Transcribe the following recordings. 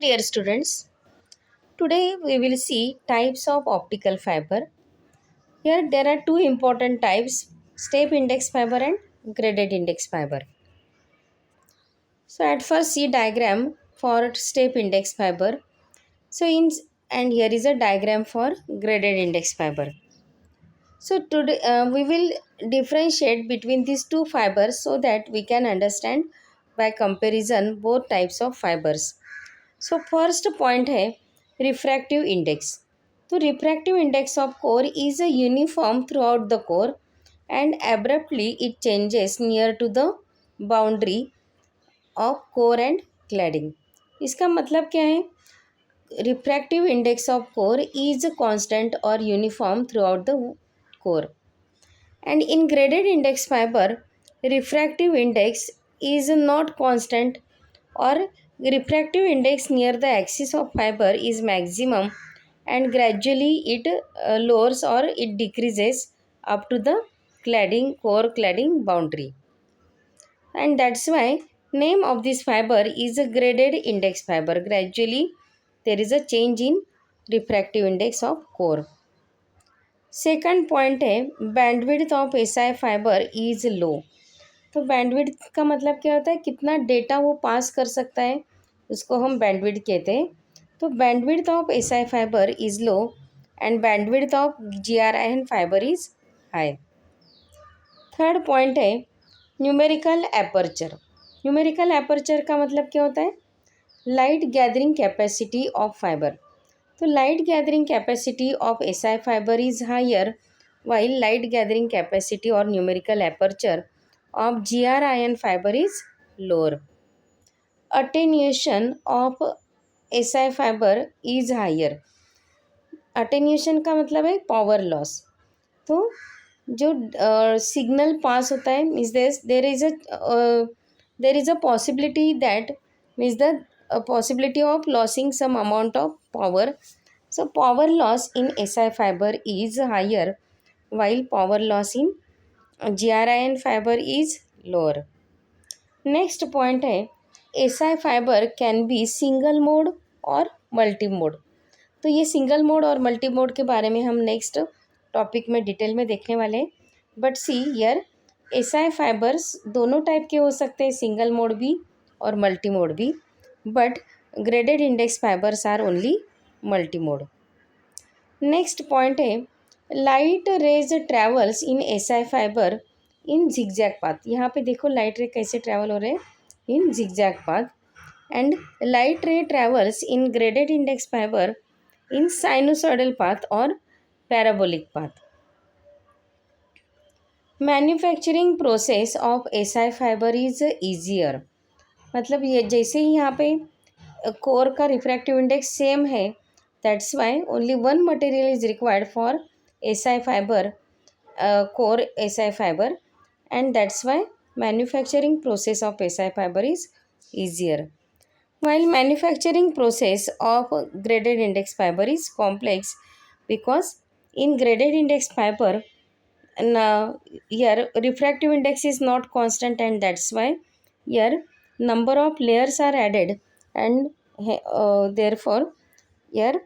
Dear students, today we will see types of optical fiber. Here there are two important types, step index fiber and graded index fiber. So at first see diagram for step index fiber. So in and here is a diagram for graded index fiber. So today we will differentiate between these two fibers so that we can understand by comparison both types of fibers. So first point है refractive index. तो refractive index of core is a uniform throughout the core and abruptly it changes near to the boundary of core and cladding. इसका मतलब क्या है? Refractive index of core is constant or uniform throughout the core. And in graded index fiber, refractive index is not constant or refractive index near the axis of fiber is maximum and gradually it lowers or it decreases up to the cladding core cladding boundary. And that's why name of this fiber is a graded index fiber. Gradually there is a change in refractive index of core. Second point है bandwidth of SI fibre is low. तो bandwidth का मतलब क्या होता है? कितना data वो पास कर सकता है, उसको हम बैंडविड्थ कहते हैं. तो bandwidth of SI fibre is low and bandwidth of GRIN fibre is high. Third point है न्यूमेरिकल एपर्चर. न्यूमेरिकल एपर्चर का मतलब क्या होता है? Light gathering capacity of fibre. तो light gathering capacity of SI fibre is higher while light gathering capacity or numerical aperture of GR-ion fiber is lower. Attenuation of SI fiber is higher. Attenuation का मतलब है power loss. तो जो signal pass होता है means there is a possibility that means the possibility of losing some amount of power. So power loss in SI fiber is higher while power loss in GR-ion fiber is lower. Next point है SI fiber can be single mode और multi mode. तो ये single mode और multi mode के बारे में हम next topic में डिटेल में देखने वाले हैं. बट सी यर एसआई फाइबर्स दोनों टाइप के हो सकते हैं, सिंगल मोड भी और मल्टी मोड भी. But graded index fibres are only multi mode. Next point है light rays travels in SI fibre in zigzag path. यहाँ पे देखो लाइट रे कैसे ट्रैवल हो रहे हैं in zigzag path. And light ray travels in graded index fibre in sinusoidal path और parabolic path. Manufacturing process of SI fibre is easier. मतलब ये जैसे ही यहाँ पे कोर का रिफ्रैक्टिव इंडेक्स सेम है, that's why only one material is required for SI fibre, core SI fibre, and that's why manufacturing process of SI fibre is easier. While manufacturing process of graded index fiber is complex because in graded index fiber here refractive index is not constant and that's why here number of layers are added and therefore here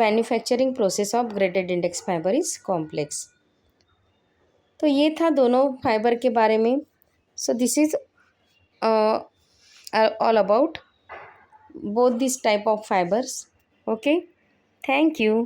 manufacturing process of graded index fiber is complex. तो ये था दोनों fibre के बारे में. So this is all about both these type of fibers. Okay, thank you.